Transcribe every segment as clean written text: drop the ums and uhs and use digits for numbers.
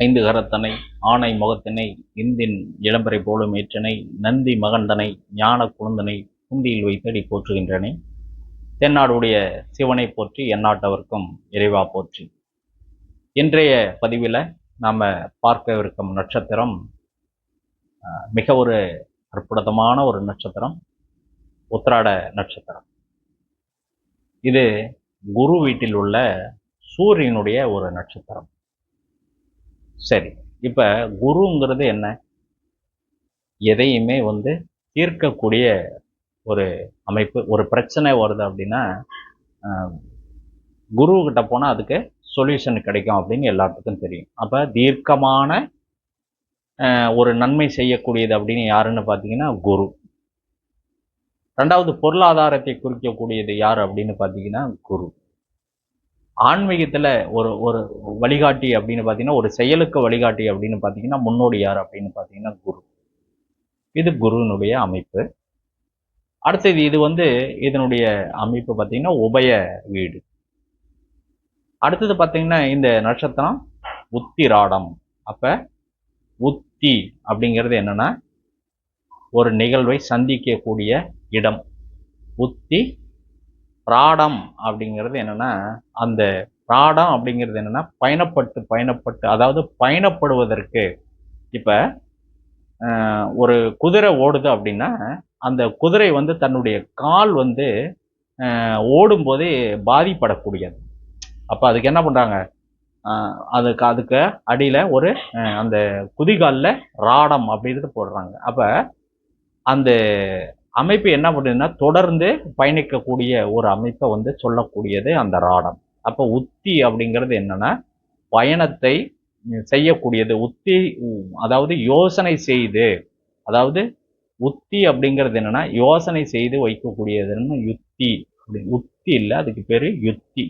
ஐந்து கரத்தனை ஆனை முகத்தினை இந்தின் இளம்பரை போலும் ஏற்றனை நந்தி மகந்தனை ஞான குழந்தனை குந்தியில் வைத்தடி போற்றுகின்றனே. தென்னாடுடைய சிவனை போற்றி எந்நாட்டவர்க்கும் இறைவா போற்றி. இன்றைய பதிவில் நாம் பார்க்கவிருக்கும் நட்சத்திரம் மிக ஒரு அற்புதமான ஒரு நட்சத்திரம், உத்திராட நட்சத்திரம். இது குரு வீட்டில் உள்ள சூரியனுடைய ஒரு நட்சத்திரம். சரி, இப்போ குருங்கிறது என்ன? எதையுமே தீர்க்கக்கூடிய ஒரு அமைப்பு. ஒரு பிரச்சனை வருது அப்படின்னா குருக்கிட்ட போனால் அதுக்கு சொல்யூஷன் கிடைக்கும் அப்படின்னு எல்லாத்துக்கும் தெரியும். அப்போ தீர்க்கமான ஒரு நன்மை செய்யக்கூடியது அப்படின்னு யாருன்னு பார்த்தீங்கன்னா குரு. ரெண்டாவது, பொருளாதாரத்தை குறிக்கக்கூடியது யார் அப்படின்னு பார்த்தீங்கன்னா குரு. ஆன்மீகத்தில் ஒரு ஒரு வழிகாட்டி அப்படின்னு பார்த்தீங்கன்னா, ஒரு செயலுக்கு வழிகாட்டி அப்படின்னு பார்த்தீங்கன்னா முன்னோடி யார் அப்படின்னு பார்த்தீங்கன்னா குரு. இது குருவினுடைய அமைப்பு. அடுத்தது இது இதனுடைய அமைப்பு பார்த்தீங்கன்னா உபய வீடு. அடுத்தது பார்த்தீங்கன்னா இந்த நட்சத்திரம் உத்திராடம். அப்போ உத்தி அப்படிங்கிறது என்னன்னா ஒரு நிகழ்வை சந்திக்கக்கூடிய இடம். உத்தி. ராடம் அப்படிங்கிறது என்னன்னா அந்த ராடம் அப்படிங்கிறது என்னன்னா பயணப்பட்டு அதாவது பயணப்படுவதற்கு. இப்போ ஒரு குதிரை ஓடுது அப்படின்னா அந்த குதிரை தன்னுடைய கால் ஓடும்போதே பாதிப்படக்கூடியது. அப்போ அதுக்கு என்ன பண்ணுறாங்க, அதுக்கு அடியில் ஒரு அந்த குதிகாலில் ராடம் அப்படின்றது போடுறாங்க. அப்போ அந்த அமைப்பு என்ன பண்ணுதுன்னா தொடர்ந்து பயணிக்கக்கூடிய ஒரு அமைப்பை சொல்லக்கூடியது அந்த ராடம். அப்போ உத்தி அப்படிங்கிறது என்னன்னா பயணத்தை செய்யக்கூடியது. உத்தி அதாவது யோசனை செய்து, அதாவது உத்தி அப்படிங்கிறது என்னன்னா யோசனை செய்து வைக்கக்கூடியதுன்னு யுத்தி. உத்தி இல்லை, அதுக்கு பேரு யுத்தி.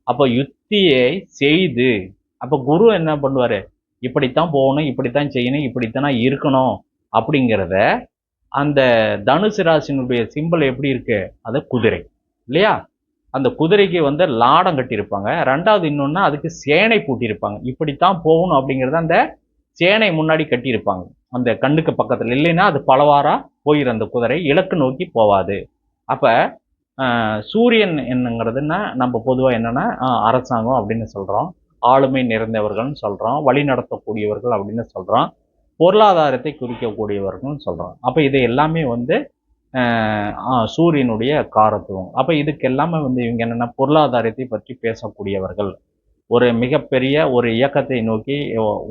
அப்போ யுத்தியை செய்து, அப்போ குரு என்ன பண்ணுவாரு, இப்படித்தான் போகணும், இப்படித்தான் செய்யணும், இப்படித்தான் இருக்கணும் அப்படிங்கிறத. அந்த தனுசு ராசினுடைய சிம்பிள் எப்படி இருக்கு, அது குதிரை இல்லையா? அந்த குதிரைக்கு லாடம் கட்டியிருப்பாங்க. ரெண்டாவது இன்னொன்னா அதுக்கு சேனை பூட்டியிருப்பாங்க. இப்படித்தான் போகணும் அப்படிங்கிறத அந்த சேனை முன்னாடி கட்டியிருப்பாங்க அந்த கண்ணுக்கு பக்கத்தில். இல்லைன்னா அது பலவாரா போயிடும், அந்த குதிரை இலக்கு நோக்கி போவாது. அப்ப சூரியன் என்னங்கிறதுன்னா நம்ம பொதுவாக என்னன்னா அரசாங்கம் அப்படின்னு சொல்றோம், ஆளுமை நிறைந்தவர்கள்னு சொல்றோம், வழி நடத்தக்கூடியவர்கள் அப்படின்னு சொல்றோம், பொருளாதாரத்தை குறிக்கக்கூடியவர்கள்னு சொல்றோம். அப்ப இது எல்லாமே சூரியனுடைய காரத்துவம். அப்ப இதுக்கு எல்லாமே இவங்க என்னன்னா பொருளாதாரத்தை பற்றி பேசக்கூடியவர்கள். ஒரு மிகப்பெரிய ஒரு இயக்கத்தை நோக்கி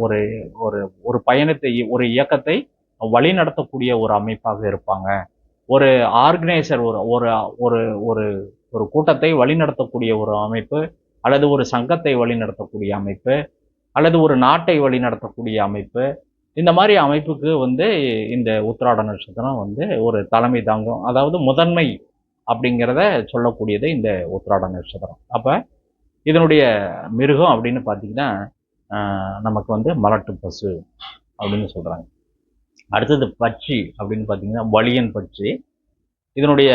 ஒரு ஒரு ஒரு பயணத்தை, ஒரு இயக்கத்தை வழி நடத்தக்கூடிய ஒரு அமைப்பாக இருப்பாங்க. ஒரு ஆர்கனைசர், ஒரு ஒரு ஒரு ஒரு கூட்டத்தை வழிநடத்தக்கூடிய ஒரு அமைப்பு, அல்லது ஒரு சங்கத்தை வழிநடத்தக்கூடிய அமைப்பு, அல்லது ஒரு நாட்டை வழிநடத்தக்கூடிய அமைப்பு. இந்த மாதிரி அமைப்புக்கு இந்த உத்திராட நட்சத்திரம் ஒரு தலைமை தாங்கும். அதாவது முதன்மை அப்படிங்கிறத சொல்லக்கூடியது இந்த உத்திராட நட்சத்திரம். அப்போ இதனுடைய மிருகம் அப்படின்னு பார்த்தீங்கன்னா நமக்கு மலட்டு பசு அப்படின்னு சொல்கிறாங்க. அடுத்தது பட்சி அப்படின்னு பார்த்தீங்கன்னா வலியன் பட்சி. இதனுடைய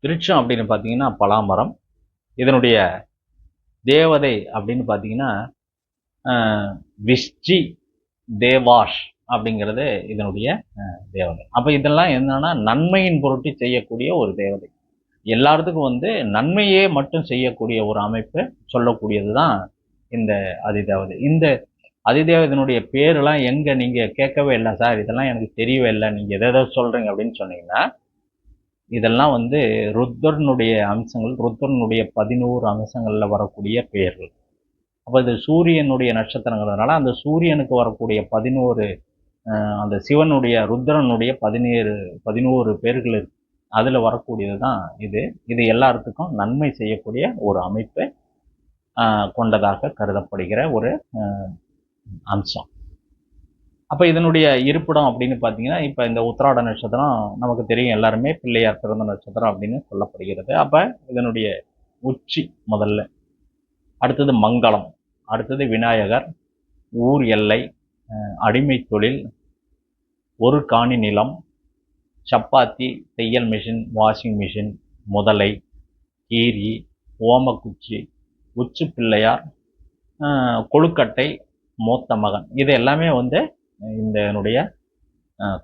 விருட்சம் அப்படின்னு பார்த்தீங்கன்னா பலாமரம். இதனுடைய தேவதை அப்படின்னு பார்த்தீங்கன்னா விஷ்டி தேவாஷ் அப்படிங்கிறது இதனுடைய தேவதை. அப்போ இதெல்லாம் என்னன்னா நன்மையின் பொருட்டு செய்யக்கூடிய ஒரு தேவதை. எல்லாத்துக்கும் நன்மையே மட்டும் செய்யக்கூடிய ஒரு அமைப்பு சொல்லக்கூடியது தான் இந்த அதிதேவதை. இந்த அதிதேவதனுடைய பேரெல்லாம் எங்க நீங்க கேட்கவே இல்லை சார், இதெல்லாம் எனக்கு தெரியவே இல்லை, நீங்க எதை சொல்றீங்க அப்படின்னு சொன்னீங்கன்னா, இதெல்லாம் ருத்ரனுடைய அம்சங்கள், ருத்ரனுடைய 11 அம்சங்கள்ல வரக்கூடிய பெயர்கள். அப்போ இது சூரியனுடைய நட்சத்திரங்கிறதுனால அந்த சூரியனுக்கு வரக்கூடிய 11 அந்த சிவனுடைய ருத்ரனுடைய 11 பேர்கள் இருக்கு. அதுல வரக்கூடியது தான் இது. இது எல்லாத்துக்கும் நன்மை செய்யக்கூடிய ஒரு அமைப்பை கொண்டதாக கருதப்படுகிற ஒரு அம்சம். அப்போ இதனுடைய இருப்பிடம் அப்படின்னு பார்த்தீங்கன்னா, இப்போ இந்த உத்திராட நட்சத்திரம் நமக்கு தெரியும், எல்லாருமே பிள்ளையார் பிறந்த நட்சத்திரம் அப்படின்னு சொல்லப்படுகிறது. அப்போ இதனுடைய உச்சி முதல்ல, அடுத்தது மங்களம், அடுத்தது விநாயகர், ஊர் எல்லை, அடிமை தொழில், ஒரு காணி நிலம், சப்பாத்தி, தையல் மிஷின், வாஷிங் மிஷின், முதலை, கீரி, ஓமக்குச்சி, உச்சி பிள்ளையார், கொழுக்கட்டை, மூத்த மகன். இது எல்லாமே வந்து இந்த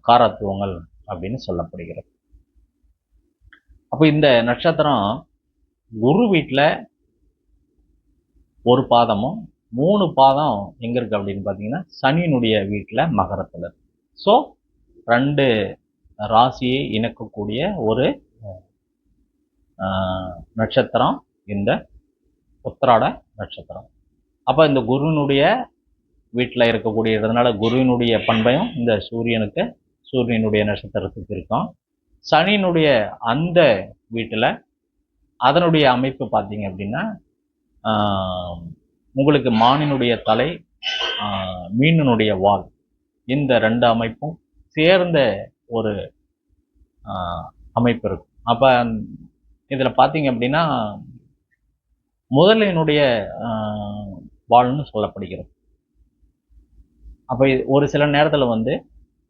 காரத்துவங்கள் அப்படின்னு சொல்லப்படுகிறது. அப்போ இந்த நட்சத்திரம் குரு வீட்டில் ஒரு பாதமும் 3 பாதம் எங்க இருக்கு அப்படின்னு பார்த்தீங்கன்னா சனியினுடைய வீட்டில் மகரத்தில் இருக்கு. ஸோ 2 ராசியை இணைக்கக்கூடிய ஒரு நட்சத்திரம் இந்த உத்திராட நட்சத்திரம். அப்போ இந்த குருவினுடைய வீட்டில் இருக்கக்கூடியதுனால குருவினுடைய பண்பையும் இந்த சூரியனுடைய நட்சத்திரத்துக்கு இருக்கும். சனியினுடைய அந்த வீட்டில் அதனுடைய அமைப்பு பார்த்தீங்க அப்படின்னா உங்களுக்கு மானினுடைய தலை, மீனினுடைய வால், இந்த 2 அமைப்பும் சேர்ந்த ஒரு அமைப்பு இருக்கும். அப்போ இதில் பார்த்தீங்க அப்படின்னா முதலினுடைய வால்னு சொல்லப்படுகிறது. அப்போ ஒரு சில நேரத்தில் வந்து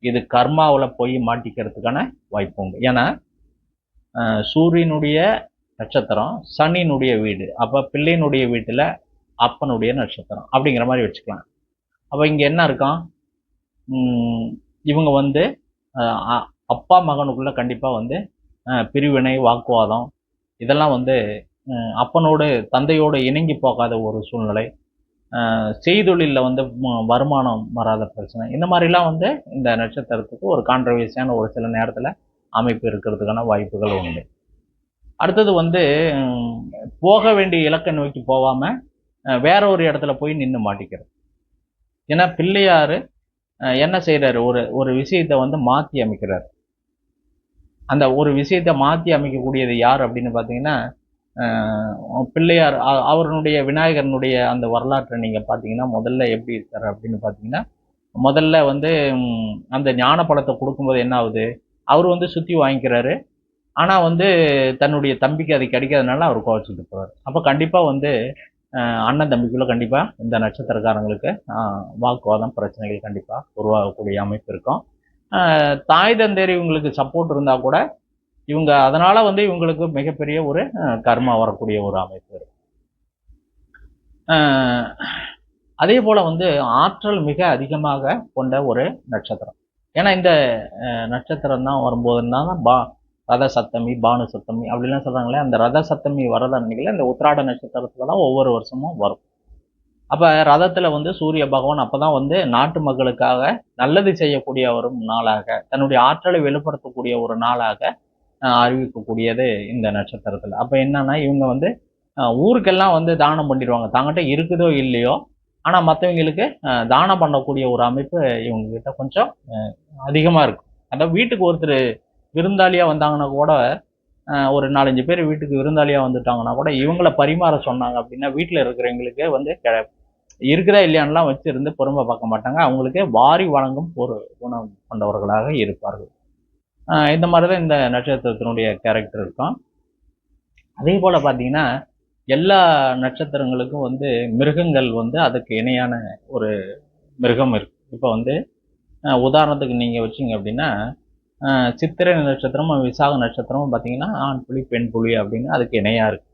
இது கர்மாவில் போய் மாட்டிக்கிறதுக்கான வாய்ப்பு உண்டு. ஏன்னா சூரியனுடைய நட்சத்திரம் சனியினுடைய வீடு, அப்போ பிள்ளையினுடைய வீட்டில் அப்பனுடைய நட்சத்திரம் அப்படிங்கிற மாதிரி வச்சுக்கலாம். அப்போ இங்கே என்ன இருக்கான், இவங்க வந்து அப்பா மகனுக்குள்ள கண்டிப்பாக வந்து பிரிவினை, வாக்குவாதம், இதெல்லாம் வந்து அப்பனோடு தந்தையோடு இணங்கி போகாத ஒரு சூழ்நிலை, செய்தொழிலில் வந்து வருமானம் வராத பிரச்சனை, இந்த மாதிரிலாம் வந்து இந்த நட்சத்திரத்துக்கு ஒரு கான்ட்ரவர்சியான ஒரு சில நேரத்தில் அமைப்பு இருக்கிறதுக்கான வாய்ப்புகள் உண்டு. அடுத்தது வந்து போக வேண்டிய இலக்கை நோக்கி போகாமல் வேற ஒரு இடத்துல போய் நின்று மாட்டிக்கிறது. ஏன்னா பிள்ளையார் என்ன செய்கிறாரு, ஒரு விஷயத்தை வந்து மாற்றி அமைக்கிறார். அந்த ஒரு விஷயத்தை மாற்றி அமைக்கக்கூடியது யார் அப்படின்னு பார்த்தீங்கன்னா பிள்ளையார். அவருடைய விநாயகரனுடைய அந்த வரலாற்றை நீங்கள் பார்த்தீங்கன்னா முதல்ல எப்படி இருக்காரு அப்படின்னு பார்த்தீங்கன்னா முதல்ல வந்து அந்த ஞான பழத்தை கொடுக்கும்போது என்ன ஆகுது, அவர் வந்து சுற்றி வாங்கிக்கிறாரு. ஆனால் வந்து தன்னுடைய தம்பிக்கு அது கிடைக்காதனால அவர் கோவச்சுட்டு போகிறார். அப்போ கண்டிப்பாக வந்து அண்ணன் தம்பிக்குள்ளே கண்டிப்பாக இந்த நட்சத்திரக்காரங்களுக்கு வாக்குவாதம், பிரச்சனைகள் கண்டிப்பாக உருவாகக்கூடிய அமைப்பு இருக்கும். தாய் தந்தையர் இவங்களுக்கு சப்போர்ட் இருந்தால் கூட இவங்க அதனால் வந்து இவங்களுக்கு மிகப்பெரிய ஒரு கர்மா வரக்கூடிய ஒரு அமைப்பு இருக்கு. அதே போல் வந்து ஆற்றல் மிக அதிகமாக கொண்ட ஒரு நட்சத்திரம். ஏன்னா இந்த நட்சத்திரம் தான் வரும்போதுன்னா ரத சப்தமி, பானு சப்தமி அப்படிலாம் சொல்கிறாங்களே, அந்த ரத சப்தமி வரத அன்னைக்கு இந்த உத்திராட நட்சத்திரத்துலலாம் ஒவ்வொரு வருஷமும் வரும். அப்போ ரதத்தில் வந்து சூரிய பகவான் அப்போ தான் வந்து நாட்டு மக்களுக்காக நல்லது செய்யக்கூடிய ஒரு நாளாக, தன்னுடைய ஆற்றலை வெளிப்படுத்தக்கூடிய ஒரு நாளாக அறிவிக்கக்கூடியது இந்த நட்சத்திரத்தில். அப்போ என்னன்னா இவங்க வந்து ஊருக்கெல்லாம் வந்து தானம் பண்ணிடுவாங்க, தாங்கிட்ட இருக்குதோ இல்லையோ, ஆனால் மற்றவங்களுக்கு தானம் பண்ணக்கூடிய ஒரு அமைப்பு இவங்ககிட்ட கொஞ்சம் அதிகமாக இருக்கும். அதாவது வீட்டுக்கு ஒருத்தர் விருந்தாளியாக வந்தாங்கன்னா கூட, ஒரு 4-5 பேர் வீட்டுக்கு விருந்தாளியாக வந்துட்டாங்கன்னா கூட இவங்கள பரிமாற சொன்னாங்க அப்படின்னா வீட்டில் இருக்கிறவங்களுக்கு வந்து இருக்குதா இல்லையான்லாம் வச்சிருந்து பொறுமை பார்க்க மாட்டாங்க. அவங்களுக்கு வாரி வழங்கும் ஒரு குணம் கொண்டவர்களாக இருப்பார்கள். இந்த மாதிரி தான் இந்த நட்சத்திரத்தினுடைய கேரக்டர் இருக்கும். அதே போல் பார்த்தீங்கன்னா எல்லா நட்சத்திரங்களுக்கும் வந்து மிருகங்கள் வந்து அதுக்கு இணையான ஒரு மிருகம் இருக்கு. இப்போ வந்து உதாரணத்துக்கு நீங்கள் வச்சிங்க அப்படின்னா சித்திரை நட்சத்திரமும் விசாக நட்சத்திரமும் பார்த்தீங்கன்னா ஆண் புலி, பெண் புலி அப்படின்னு அதுக்கு இணையாக இருக்குது.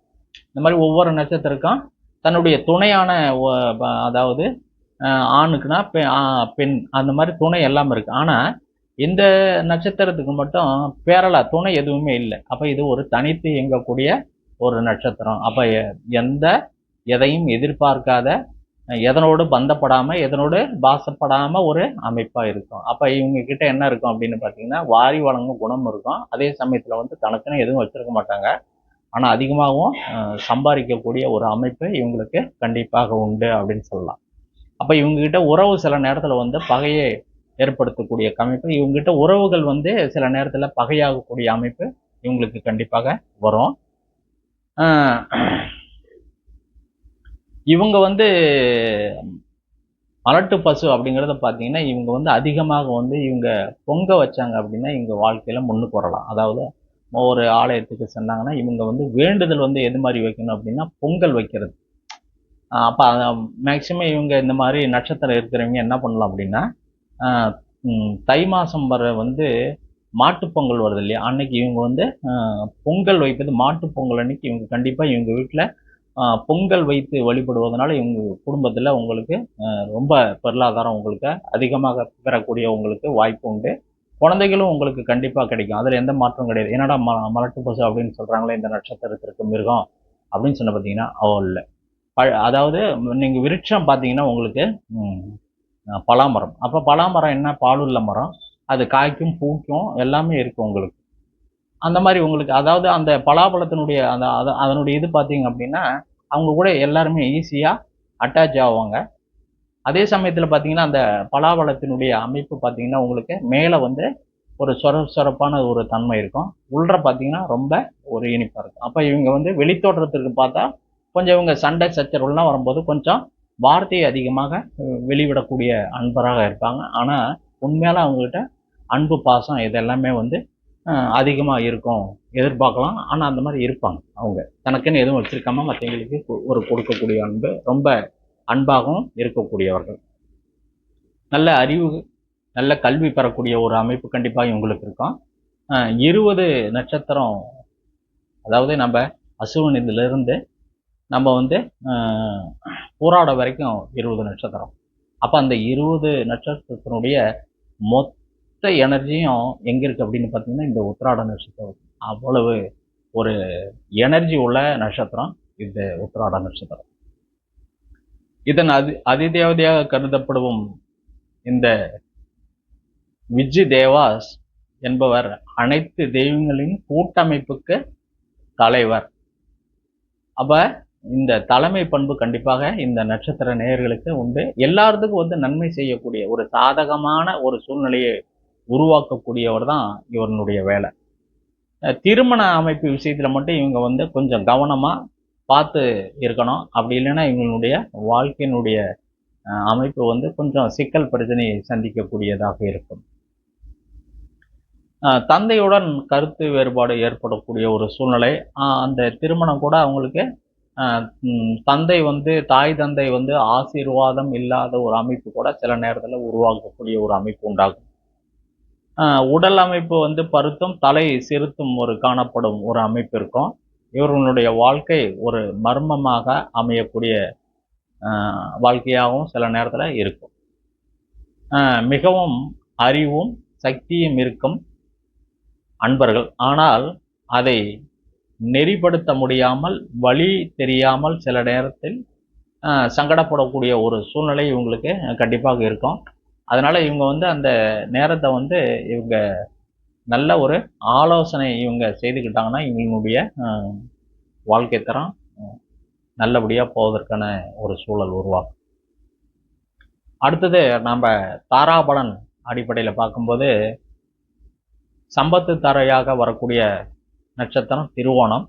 இந்த மாதிரி ஒவ்வொரு நட்சத்திரக்கும் தன்னுடைய துணையான, அதாவது ஆணுக்குன்னா பெண், அந்த மாதிரி துணை எல்லாம் இருக்குது. ஆனால் இந்த நட்சத்திரத்துக்கு மட்டும் பேரலா துணை எதுவுமே இல்லை. அப்போ இது ஒரு தனித்து இயங்கக்கூடிய ஒரு நட்சத்திரம். அப்போ எதையும் எதிர்பார்க்காத, எதனோடு பந்தப்படாமல், எதனோடு பாசப்படாமல் ஒரு அமைப்பாக இருக்கும். அப்போ இவங்க கிட்ட என்ன இருக்கும் அப்படின்னு பார்த்தீங்கன்னா வாரி வழங்கும் குணம் இருக்கும். அதே சமயத்தில் வந்து தனக்குன்னு எதுவும் வச்சிருக்க மாட்டாங்க. ஆனால் அதிகமாகவும் சம்பாதிக்கக்கூடிய ஒரு அமைப்பு இவங்களுக்கு கண்டிப்பாக உண்டு அப்படின்னு சொல்லலாம். அப்போ இவங்ககிட்ட உறவு சில நேரத்தில் வந்து பகையை ஏற்படுத்தக்கூடிய அமைப்பு, இவங்ககிட்ட உறவுகள் வந்து சில நேரத்தில் பகையாகக்கூடிய அமைப்பு இவங்களுக்கு கண்டிப்பாக வரும். இவங்க வந்து மலட்டு பசு அப்படிங்கிறத பார்த்தீங்கன்னா இவங்க வந்து அதிகமாக வந்து இவங்க பொங்க வச்சாங்க அப்படின்னா இவங்க வாழ்க்கையில் முன்னுக்கு வரலாம். அதாவது ஒரு ஆலயத்துக்கு சென்றாங்கன்னா இவங்க வந்து வேண்டுதல் வந்து எது மாதிரி வைக்கணும் அப்படின்னா பொங்கல் வைக்கிறது. அப்போ மேக்சிமம் இவங்க இந்த மாதிரி நட்சத்திரம் இருக்கிறவங்க என்ன பண்ணலாம் அப்படின்னா தை மாதம் வர வந்து மாட்டுப்பொங்கல் வருது இல்லையா, அன்னைக்கு இவங்க வந்து பொங்கல் வைப்பது, மாட்டுப்பொங்கல் அன்னைக்கு இவங்க கண்டிப்பாக இவங்க வீட்டில் பொங்கல் வைத்து வழிபடுவதனால இவங்க குடும்பத்தில் உங்களுக்கு ரொம்ப பொருளாதாரம் உங்களுக்கு அதிகமாக பெறக்கூடிய உங்களுக்கு வாய்ப்பு உண்டு. குழந்தைகளும் உங்களுக்கு கண்டிப்பாக கிடைக்கும். அதில் எந்த மாற்றம் கிடையாது. என்னடா மலட்டு பசு அப்படின்னு சொல்கிறாங்களே இந்த நட்சத்திரத்திற்கு மிருகம் அப்படின்னு சொன்ன பார்த்தீங்கன்னா இல்லை. அதாவது நீங்கள் விருட்சம் பார்த்தீங்கன்னா உங்களுக்கு பலாமரம். அப்போ பலாமரம் என்ன, பாலுள்ள மரம். அது காய்க்கும் பூக்கும் எல்லாமே இருக்கும் உங்களுக்கு. அந்த மாதிரி உங்களுக்கு அதாவது அந்த பலாப்பழத்தினுடைய அந்த அதனுடைய இது பார்த்தீங்க அப்படின்னா அவங்க கூட எல்லாருமே ஈஸியாக அட்டாச் ஆவாங்க. அதே சமயத்தில் பார்த்தீங்கன்னா அந்த பலாப்பழத்தினுடைய அமைப்பு பார்த்தீங்கன்னா உங்களுக்கு மேலே வந்து ஒரு சொரப்பான ஒரு தன்மை இருக்கும். உள்ள பார்த்தீங்கன்னா ரொம்ப ஒரு இனிப்பாக இருக்கும். அப்போ இவங்க வந்து வெளித்தோற்றத்திற்கு பார்த்தா கொஞ்சம் இவங்க சண்டை சச்சரவுலாம் வரும்போது கொஞ்சம் வார்த்தையை அதிகமாக வெளிவிடக்கூடிய அன்பராக இருப்பாங்க. ஆனால் உண்மையால அவங்ககிட்ட அன்பு பாசம் இதெல்லாமே வந்து அதிகமாக இருக்கும் எதிர்பார்க்கலாம். ஆனால் அந்த மாதிரி இருப்பாங்க. அவங்க தனக்குன்னு எதுவும் வச்சிருக்காம மற்றவங்களுக்கு ஒரு கொடுக்கக்கூடிய அன்பு, ரொம்ப அன்பாகவும் இருக்கக்கூடியவர்கள். நல்ல அறிவு, நல்ல கல்வி பெறக்கூடிய ஒரு அமைப்பு கண்டிப்பாக இவங்களுக்கு இருக்கும். 20 நட்சத்திரம், அதாவது நம்ம அசுவனிலிருந்து நம்ம வந்து பூராட வரைக்கும் 20 நட்சத்திரம். அப்போ அந்த 20 நட்சத்திரத்தினுடைய மொத்த எனர்ஜியும் எங்க இருக்கு அப்படின்னு பார்த்தீங்கன்னா இந்த உத்திராட நட்சத்திரம். அவ்வளவு ஒரு எனர்ஜி உள்ள நட்சத்திரம் இந்த உத்திராட நட்சத்திரம். இதன் அதிதேவதையாக கருதப்படும் இந்த விஜ்ஜி தேவாஸ் என்பவர் அனைத்து தெய்வங்களின் கூட்டமைப்புக்கு தலைவர். அப்ப இந்த தலைமை பண்பு கண்டிப்பாக இந்த நட்சத்திர நேயர்களுக்கு உண்டு. எல்லாத்துக்கும் வந்து நன்மை செய்யக்கூடிய ஒரு சாதகமான ஒரு சூழ்நிலையை உருவாக்கக்கூடியவர் தான் இவருடைய வேலை. திருமண அமைப்பு விஷயத்துல மட்டும் இவங்க வந்து கொஞ்சம் கவனமா பார்த்து இருக்கணும். அப்படி இல்லைன்னா இவங்களுடைய வாழ்க்கையினுடைய அமைப்பு வந்து கொஞ்சம் சிக்கல் பிரச்சனையை சந்திக்கக்கூடியதாக இருக்கும். தந்தையுடன் கருத்து வேறுபாடு ஏற்படக்கூடிய ஒரு சூழ்நிலை. அந்த திருமணம் கூட அவங்களுக்கு தந்தை வந்து தாய் தந்தை வந்து ஆசீர்வாதம் இல்லாத ஒரு அமைப்பு கூட சில நேரத்தில் உருவாக்கக்கூடிய ஒரு அமைப்பு உண்டாகும். உடல் அமைப்பு வந்து பருத்தும் தலை சிறுத்தும் ஒரு காணப்படும் ஒரு அமைப்பு இருக்கும். இவர்களுடைய வாழ்க்கை ஒரு மர்மமாக அமையக்கூடிய வாழ்க்கையாகவும் சில நேரத்தில் இருக்கும். மிகவும் அறிவும் சக்தியும் இருக்கும் அன்பர்கள். ஆனால் அதை நெறிப்படுத்த முடியாமல், வழி தெரியாமல் சில நேரத்தில் சங்கடப்படக்கூடிய ஒரு சூழ்நிலை இவங்களுக்கு கண்டிப்பாக இருக்கும். அதனால இவங்க வந்து அந்த நேரத்தை வந்து இவங்க நல்ல ஒரு ஆலோசனை இவங்க செய்துக்கிட்டாங்கன்னா இவங்களுடைய வாழ்க்கை தரம் நல்லபடியாக போவதற்கான ஒரு சூழல் உருவாகும். அடுத்தது நம்ம தாராபலன் அடிப்படையில் பார்க்கும்போது சம்பத்து தாரையாக வரக்கூடிய நட்சத்திரம் திருவோணம்.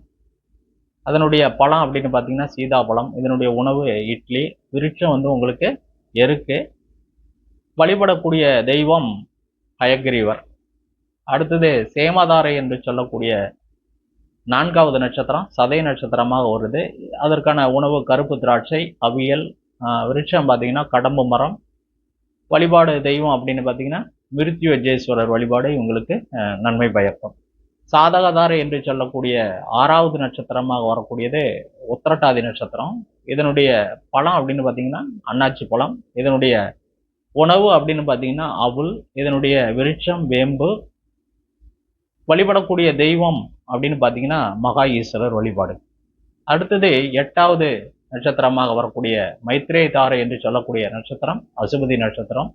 அதனுடைய பழம் அப்படின்னு பார்த்தீங்கன்னா சீதாப்பழம். இதனுடைய உணவு இட்லி. விருட்சம் வந்து உங்களுக்கு எருக்கு. வழிபடக்கூடிய தெய்வம் ஹயக்ரீவர். அடுத்தது சேமதாரை என்று சொல்லக்கூடிய 4வது நட்சத்திரம் சதய நட்சத்திரமாக வருது. அதற்கான உணவு கருப்பு திராட்சை, அவியல். விருட்சம் பார்த்தீங்கன்னா கடம்பு மரம். வழிபாடு தெய்வம் அப்படின்னு பார்த்தீங்கன்னா மிருத்யுஜேஸ்வரர் வழிபாடு உங்களுக்கு நன்மை பயக்கும். சாதகதாரை என்று சொல்லக்கூடிய 6வது நட்சத்திரமாக வரக்கூடியது உத்திரட்டாதி நட்சத்திரம். இதனுடைய பழம் அப்படின்னு பார்த்தீங்கன்னா அன்னாச்சி பழம். இதனுடைய உணவு அப்படின்னு பார்த்தீங்கன்னா அவுல். இதனுடைய விருட்சம் வேம்பு. வழிபடக்கூடிய தெய்வம் அப்படின்னு பார்த்தீங்கன்னா மகா ஈஸ்வரர் வழிபாடு. அடுத்தது 8வது நட்சத்திரமாக வரக்கூடிய மைத்ரேய தாரை என்று சொல்லக்கூடிய நட்சத்திரம் அசுபதி நட்சத்திரம்.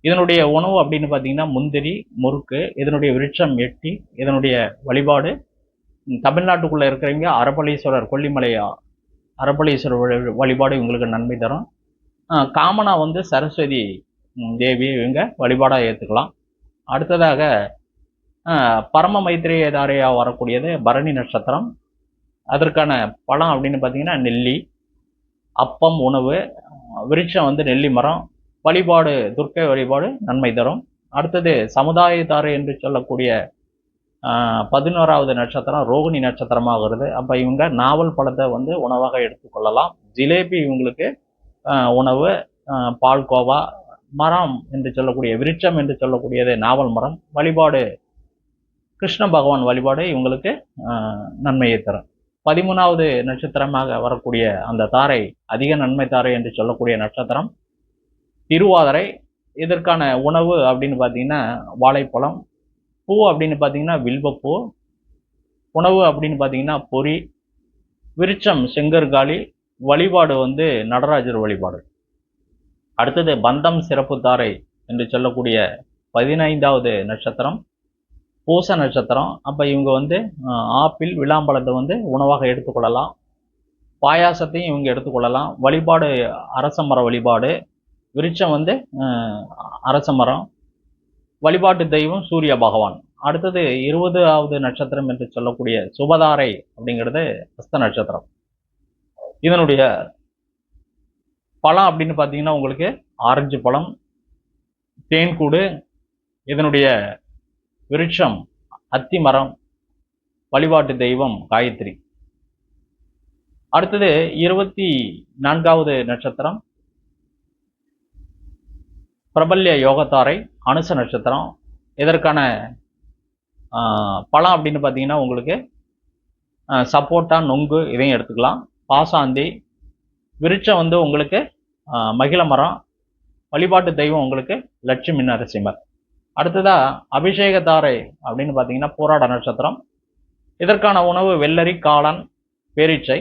இதனுடைய உணவு அப்படின்னு பார்த்தீங்கன்னா முந்திரி, முறுக்கு. இதனுடைய விருட்சம் எட்டி. இதனுடைய வழிபாடு தமிழ்நாட்டுக்குள்ளே இருக்கிறவங்க அரபலீஸ்வரர், கொல்லிமலை அரபலீஸ்வரர் வழிபாடு இவங்களுக்கு நன்மை தரும். காமனா வந்து சரஸ்வதி தேவி இவங்க வழிபாடாக ஏற்றுக்கலாம். அடுத்ததாக பரம மைத்திரேய தாரையாக வரக்கூடியது பரணி நட்சத்திரம். அதற்கான பழம் அப்படின்னு பார்த்தீங்கன்னா நெல்லி. அப்பம் உணவு. விருட்சம் வந்து நெல்லி மரம். வழிபாடு துர்க்கை வழிபாடு நன்மை தரும். அடுத்தது சமுதாய தாரை என்று சொல்லக்கூடிய 11வது நட்சத்திரம் ரோகிணி நட்சத்திரமாக வருது. அப்போ இவங்க நாவல் பழத்தை வந்து உணவாக எடுத்துக்கொள்ளலாம். ஜிலேபி இவங்களுக்கு உணவு. பால்கோவா. மரம் என்று சொல்லக்கூடிய விருட்சம் என்று சொல்லக்கூடியது நாவல் மரம். வழிபாடு கிருஷ்ண பகவான் வழிபாடு இவங்களுக்கு நன்மையை தரும். 13வது நட்சத்திரமாக வரக்கூடிய அந்த தாரை அதிக நன்மை தாரை என்று சொல்லக்கூடிய நட்சத்திரம் திருவாதிரை. இதற்கான உணவு அப்படின்னு பார்த்தீங்கன்னா வாழைப்பழம், பூ அப்படின்னு பார்த்தீங்கன்னா வில்வப்பூ, உணவு அப்படின்னு பார்த்தீங்கன்னா பொரி, விருட்சம் செங்கற்காலி, வழிபாடு நடராஜர் வழிபாடு. அடுத்தது பந்தம் சிறப்பு தாரை என்று சொல்லக்கூடிய 15வது நட்சத்திரம் பூச நட்சத்திரம். அப்போ இவங்க ஆப்பிள் விளாம்பழத்தை உணவாக எடுத்துக்கொள்ளலாம், பாயாசத்தையும் இவங்க எடுத்துக்கொள்ளலாம். வழிபாடு அரச மர வழிபாடு, விருட்சம் அரச மரம், வழிபாட்டு தெய்வம் சூரிய பகவான். அடுத்தது 20வது நட்சத்திரம் என்று சொல்லக்கூடிய சுபதாரை அப்படிங்கிறது ஹஸ்த நட்சத்திரம். இதனுடைய பழம் அப்படின்னு பார்த்தீங்கன்னா உங்களுக்கு ஆரஞ்சு பழம், தேன்கூடு. இதனுடைய விருட்சம் அத்தி மரம், வழிபாட்டு தெய்வம் காயத்ரி. அடுத்தது 24வது நட்சத்திரம் பிரபல்ய யோகத்தாரை அனுச நட்சத்திரம். இதற்கான பழம் அப்படின்னு பார்த்தீங்கன்னா உங்களுக்கு சப்போட்டா, நொங்கு இதையும் எடுத்துக்கலாம். பாசாந்தி. விருட்சம் உங்களுக்கு மகிழ மரம், வழிபாட்டு தெய்வம் உங்களுக்கு லட்சுமி நரசிம்மர். அடுத்ததா அபிஷேகத்தாரை அப்படின்னு பார்த்தீங்கன்னா போராட நட்சத்திரம். இதற்கான உணவு வெள்ளரி, காளான், பேரீச்சை.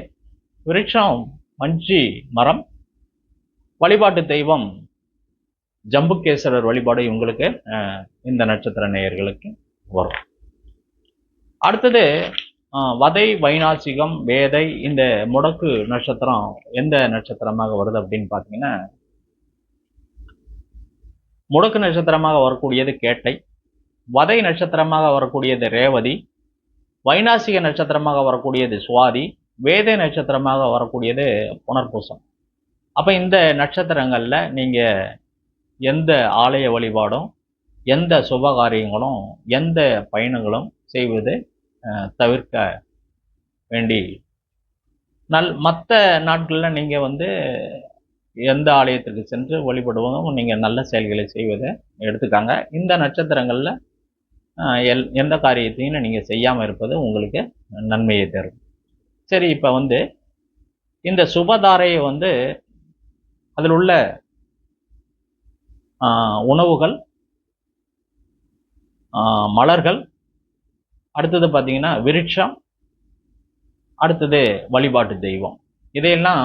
விருட்சம் மஞ்சி மரம், வழிபாட்டு தெய்வம் ஜம்புகேஸ்வரர் வழிபாடு இவங்களுக்கு இந்த நட்சத்திர நேயர்களுக்கு வரும். அடுத்தது வதை, வைநாசிகம், வேதை. இந்த முடக்கு நட்சத்திரம் எந்த நட்சத்திரமாக வருது அப்படின்னு பார்த்தீங்கன்னா முடக்கு நட்சத்திரமாக வரக்கூடியது கேட்டை, வதை நட்சத்திரமாக வரக்கூடியது ரேவதி, வைநாசிக நட்சத்திரமாக வரக்கூடியது சுவாதி, வேதை நட்சத்திரமாக வரக்கூடியது புனர்பூசம். அப்போ இந்த நட்சத்திரங்களில் நீங்கள் எந்த ஆலய வழிபாடும், எந்த சுபகாரியங்களும், எந்த பயணங்களும் செய்வது தவிர்க்க வேண்டி மற்ற நாட்களில் நீங்கள் எந்த ஆலயத்திற்கு சென்று வழிபடுவதும் நீங்கள் நல்ல செயல்களை செய்வதை எடுத்துக்காங்க. இந்த நட்சத்திரங்களில் எந்த காரியத்தையும் நீங்கள் செய்யாமல் இருப்பது உங்களுக்கு நன்மையை தரும். சரி, இப்போ இந்த சுபதாரையை அதில் உள்ள உணவுகள், மலர்கள், அடுத்தது பார்த்தீங்கன்னா விருட்சம், அடுத்தது வழிபாட்டு தெய்வம், இதையெல்லாம்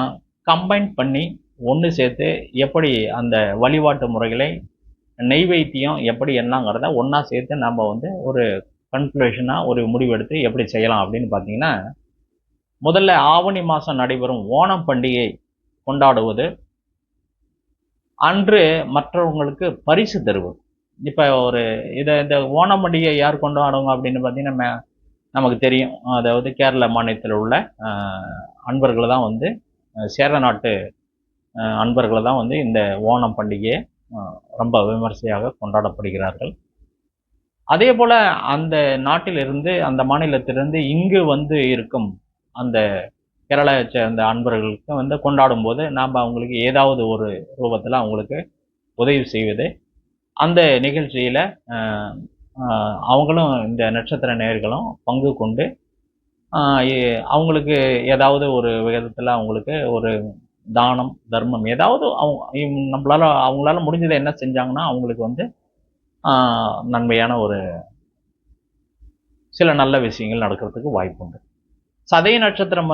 கம்பைன் பண்ணி ஒன்று சேர்த்து எப்படி அந்த வழிபாட்டு முறைகளை நெய்வேத்தியம் எப்படி என்னங்கிறத ஒன்றா சேர்த்து நம்ம ஒரு கன்க்ளூஷனாக ஒரு முடிவெடுத்து எப்படி செய்யலாம் அப்படின்னு பார்த்தீங்கன்னா, முதல்ல ஆவணி மாதம் நடைபெறும் ஓணம் பண்டிகை கொண்டாடுவது, அன்று மற்றவங்களுக்கு பரிசு தருவது. இப்போ இந்த ஓணம் பண்டிகை யார் கொண்டாடுவாங்க அப்படின்னு பார்த்தீங்கன்னா நமக்கு தெரியும். அதாவது கேரள மாநிலத்தில் உள்ள அன்பர்கள் தான் சேர நாட்டு அன்பர்கள் தான் இந்த ஓணம் பண்டிகையை ரொம்ப விமர்சையாக கொண்டாடப்படுகிறார்கள். அதே போல் அந்த நாட்டிலிருந்து, அந்த மாநிலத்திலிருந்து இங்கு இருக்கும் அந்த கேரளாவை சேர்ந்த அன்பர்களுக்கு கொண்டாடும் போது நாம் அவங்களுக்கு ஏதாவது ஒரு ரூபத்தில் அவங்களுக்கு உதவி செய்வது, அந்த நிகழ்ச்சியில் அவங்களும் இந்த நட்சத்திர நேயர்களும் பங்கு கொண்டு அவங்களுக்கு ஏதாவது ஒரு விதத்தில் அவங்களுக்கு ஒரு தானம், தர்மம் ஏதாவது அவங்களால முடிஞ்சதை என்ன செஞ்சாங்கன்னா அவங்களுக்கு நன்மையான ஒரு சில நல்ல விஷயங்கள் நடக்கிறதுக்கு வாய்ப்பு உண்டு. சதய நட்சத்திரம்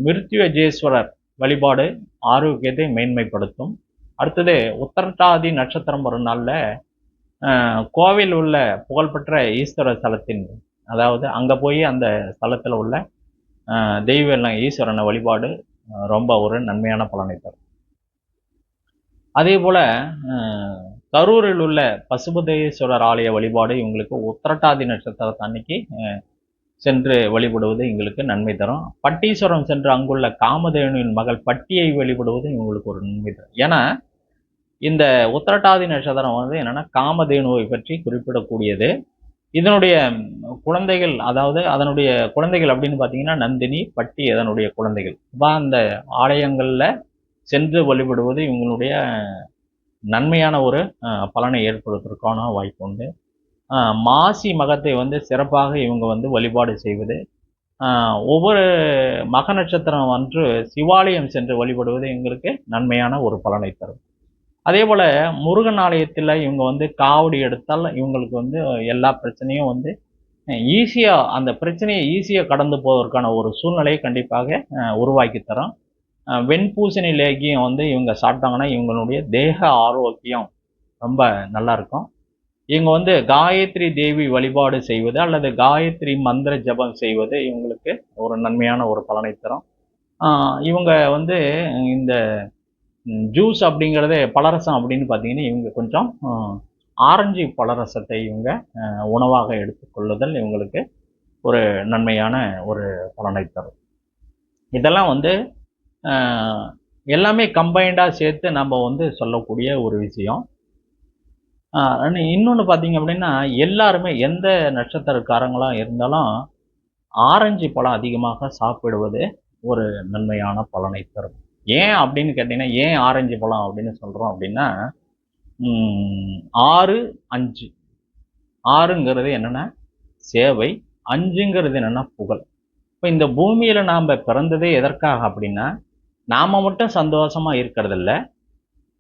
மிருத்யுஜேஸ்வரர் வழிபாடு ஆரோக்கியத்தை மேன்மைப்படுத்தும். அடுத்தது உத்தரட்டாதி நட்சத்திரம் ஒரு நாளில் கோவில் உள்ள புகழ்பெற்ற ஈஸ்வர ஸ்தலத்தின், அதாவது அங்கே போய் அந்த ஸ்தலத்தில் உள்ள தெய்வ ஈஸ்வரனை வழிபாடு ரொம்ப ஒரு நன்மையான பலனை தரும். அதே போல் கரூரில் உள்ள பசுபதீஸ்வரர் ஆலய வழிபாடு இவங்களுக்கு உத்திரட்டாதி நட்சத்திரத்தை அன்னைக்கு சென்று வழிபடுவது எங்களுக்கு நன்மை தரும். பட்டீஸ்வரம் சென்று அங்குள்ள காமதேனுவின் மகள் பட்டியை வழிபடுவது இவங்களுக்கு ஒரு நன்மை தரும். ஏன்னா இந்த உத்திரட்டாதி நட்சத்திரம் என்னன்னா காமதேனுவை பற்றி குறிப்பிடக்கூடியது. இதனுடைய குழந்தைகள், அதாவது அதனுடைய குழந்தைகள் அப்படின்னு பார்த்தீங்கன்னா நந்தினி, பட்டி அதனுடைய குழந்தைகள். அந்த ஆலயங்களில் சென்று வழிபடுவது இவங்களுடைய நன்மையான ஒரு பலனை ஏற்படுவதற்கான வாய்ப்பு உண்டு. மாசி மகத்தை சிறப்பாக இவங்க வழிபாடு செய்வது, ஒவ்வொரு மக நட்சத்திரம் அன்று சிவாலயம் சென்று வழிபடுவது எங்களுக்கு நன்மையான ஒரு பலனை தரும். அதே போல் முருகன் ஆலயத்தில் இவங்க வந்து காவடி எடுத்தால் இவங்களுக்கு வந்து எல்லா பிரச்சனையும் வந்து ஈஸியாக அந்த பிரச்சனையை ஈஸியாக கடந்து போவதற்கான ஒரு சூழ்நிலையை கண்டிப்பாக உருவாக்கி தரும். வெண்பூசணி லேகியம் வந்து இவங்க சாப்பிட்டாங்கன்னா இவங்களுடைய தேக ஆரோக்கியம் ரொம்ப நல்லா இருக்கும். இவங்க வந்து காயத்ரி தேவி வழிபாடு செய்வது அல்லது காயத்ரி மந்திர ஜபம் செய்வது இவங்களுக்கு ஒரு நன்மையான ஒரு பலனை தரும். இவங்க வந்து இந்த ஜூஸ் அப்படிங்கிறதே பலரசம் அப்படின்னு பார்த்தீங்கன்னா இவங்க கொஞ்சம் ஆரஞ்சு பலரசத்தை இவங்க உணவாக எடுத்துக்கொள்ளுதல் இவங்களுக்கு ஒரு நன்மையான ஒரு பலனை தரும். இதெல்லாம் வந்து எல்லாமே கம்பைண்டாக சேர்த்து நம்ம வந்து சொல்லக்கூடிய ஒரு விஷயம். இன்னொன்று பார்த்தீங்க அப்படின்னா எல்லாருமே எந்த நட்சத்திரக்காரங்களாக இருந்தாலும் ஆரஞ்சு பழம் அதிகமாக சாப்பிடுவது ஒரு நன்மையான பலனை தரும். ஏன் அப்படின்னு கேட்டிங்கன்னா ஏன் ஆரஞ்சு பழம் அப்படின்னு சொல்கிறோம் அப்படின்னா 6 5 6ங்கிறது என்னென்னா சேவை, 5ங்கிறது என்னென்னா புகழ். இப்போ இந்த பூமியில் நாம் பிறந்ததே எதற்காக அப்படின்னா நாம் மட்டும் சந்தோஷமாக இருக்கிறதில்ல,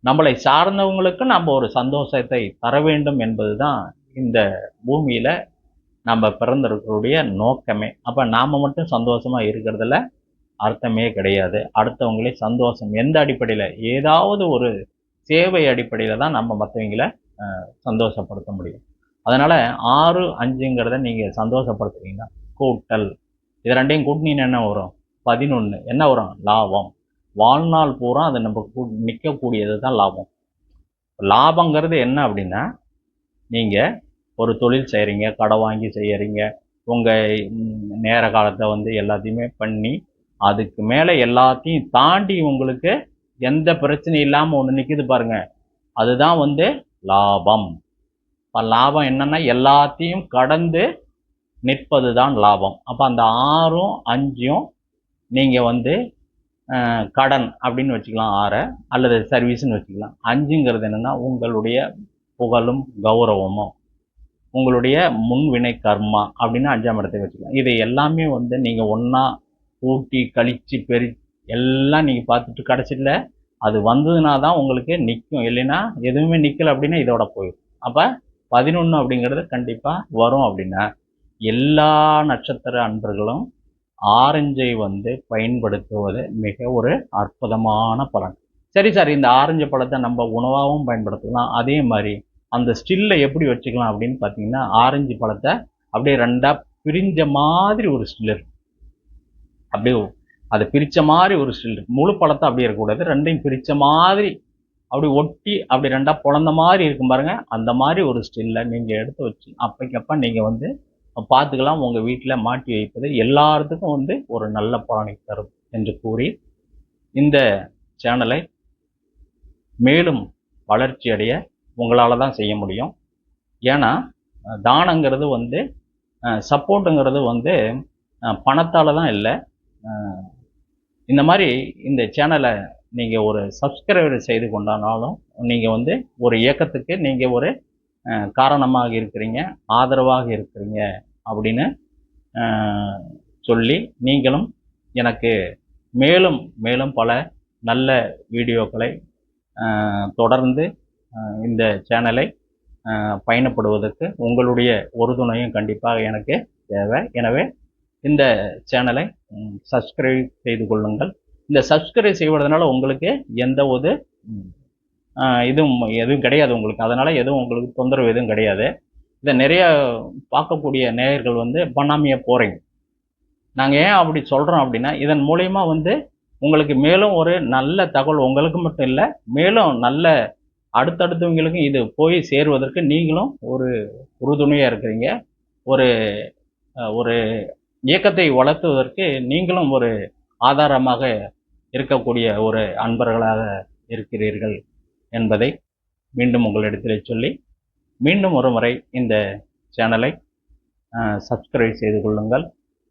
நம்மளை சார்ந்தவங்களுக்கு நம்ம ஒரு சந்தோஷத்தை தர வேண்டும் என்பது தான் இந்த பூமியில் நம்ம பிறந்திருக்கக்கூடிய நோக்கமே. அப்போ நாம் மட்டும் சந்தோஷமாக இருக்கிறதுல அர்த்தமே கிடையாது. அடுத்தவங்களே சந்தோஷம் எந்த அடிப்படையில், ஏதாவது ஒரு சேவை அடிப்படையில் தான் நம்ம மற்றவங்களை சந்தோஷப்படுத்த முடியும். அதனால் 6 5ங்கிறத நீங்கள் சந்தோஷப்படுத்துறீங்கன்னா கூட்டல், இது ரெண்டையும் கூட்டினீங்கன்னா என்ன வரும்? 11. என்ன வரும்? லாபம். வாழ்நாள் பூரா அது நம்ம நிற்கக்கூடியது தான் லாபம். லாபங்கிறது என்ன அப்படின்னா நீங்கள் ஒரு தொழில் செய்கிறீங்க, கடை வாங்கி செய்கிறீங்க, உங்கள் நேர காலத்தை வந்து எல்லாத்தையுமே பண்ணி அதுக்கு மேலே எல்லாத்தையும் தாண்டி உங்களுக்கு எந்த பிரச்சனையும் இல்லாமல் ஒன்று நிற்கிது பாருங்கள், அதுதான் வந்து லாபம். இப்போ லாபம் என்னென்னா எல்லாத்தையும் கடந்து நிற்பது தான் லாபம். அப்போ அந்த 6ம் 5ம் நீங்கள் வந்து கடன் அப்படின்னு வச்சுக்கலாம் 6, அல்லது சர்வீஸ்ன்னு வச்சுக்கலாம். 5ங்கிறது என்னென்னா உங்களுடைய புகழும் கௌரவமும், உங்களுடைய முன்வினை கர்மா அப்படின்னு 5ஆம் இடத்தை வச்சுக்கலாம். இதை எல்லாமே வந்து நீங்கள் ஒன்றா கூட்டி கழித்து எல்லாம் நீங்கள் பார்த்துட்டு கடைசியில் அது வந்ததுனா தான் உங்களுக்கு நிற்கும். இல்லைன்னா எதுவுமே நிற்கலை அப்படின்னா இதோட போயிடும். அப்போ 11 அப்படிங்கிறது கண்டிப்பாக வரும். அப்படின்னா எல்லா நட்சத்திர அன்பர்களும் ஆரஞ்சை வந்து பயன்படுத்துவது மிக ஒரு அற்புதமான பலன். சரி சார், இந்த ஆரஞ்சு பழத்தை நம்ம உணவாகவும் பயன்படுத்தலாம், அதே மாதிரி அந்த ஸ்டில்லை எப்படி வச்சுக்கலாம் அப்படின்னு பார்த்தீங்கன்னா ஆரஞ்சு பழத்தை அப்படியே 2ஆக பிரிஞ்ச மாதிரி ஒரு ஸ்டில் இருக்கும். அப்படியே அதை பிரித்த மாதிரி ஒரு ஸ்டில் இருக்கு. முழு பழத்தை அப்படியே இருக்கக்கூடாது, 2ஐயும் பிரித்த மாதிரி அப்படி ஒட்டி அப்படி 2ஆக பொழந்த மாதிரி இருக்கும் பாருங்க. அந்த மாதிரி ஒரு ஸ்டில்லை நீங்கள் எடுத்து வச்சு அப்பைக்கப்போ நீங்கள் வந்து பார்த்துக்கலாம். உங்கள் வீட்டில் மாட்டி வைப்பது எல்லாத்துக்கும் வந்து ஒரு நல்ல பலனை தரும் என்று கூறி இந்த சேனலை மேலும் வளர்ச்சி அடைய உங்களால் தான் செய்ய முடியும். ஏன்னா தானங்கிறது வந்து சப்போர்ட்டுங்கிறது வந்து பணத்தால் தான் இல்லை. இந்த மாதிரி இந்த சேனலை நீங்கள் ஒரு சப்ஸ்கிரைபர் செய்து கொண்டாலும் நீங்கள் வந்து ஒரு இயக்கத்துக்கு நீங்கள் ஒரு காரணமாக இருக்கிறீங்க, ஆதரவாக இருக்கிறீங்க அப்படின்னு சொல்லி நீங்களும் எனக்கு மேலும் மேலும் பல நல்ல வீடியோக்களை தொடர்ந்து இந்த சேனலை பயணப்படுவதற்கு உங்களுடைய உறுதுணையும் கண்டிப்பாக எனக்கு தேவை. எனவே இந்த சேனலை சப்ஸ்கிரைப் செய்து கொள்ளுங்கள். இந்த சப்ஸ்கிரைப் செய்வதனால உங்களுக்கு எந்த ஒரு எதுவும் கிடையாது உங்களுக்கு. அதனால் எதுவும் உங்களுக்கு தொந்தரவு எதுவும் கிடையாது. இதை நிறைய பார்க்கக்கூடிய நேயர்கள் வந்து பண்ணாமையே போகிறீங்க. நாங்கள் ஏன் அப்படி சொல்கிறோம் அப்படின்னா இதன் மூலயமா வந்து உங்களுக்கு மேலும் ஒரு நல்ல தகவல் உங்களுக்கு மட்டும் இல்லை, மேலும் நல்ல அடுத்தடுத்தவங்களுக்கும் இது போய் சேருவதற்கு நீங்களும் ஒரு உறுதுணையாக இருக்கிறீங்க. ஒரு ஒரு இயக்கத்தை வளர்த்துவதற்கு நீங்களும் ஒரு ஆதாரமாக இருக்கக்கூடிய ஒரு அன்பர்களாக இருக்கிறீர்கள் என்பதை மீண்டும் உங்களிடத்தில் சொல்லி மீண்டும் ஒரு முறை இந்த சேனலை சப்ஸ்கிரைப் செய்து கொள்ளுங்கள்.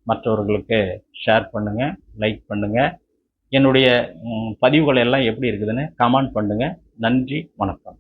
மற்றவர்களுக்கு ஷேர் பண்ணுங்கள், லைக் பண்ணுங்கள். என்னுடைய பதிவுகள் எல்லாம் எப்படி இருக்குதுன்னு கமெண்ட் பண்ணுங்கள். நன்றி, வணக்கம்.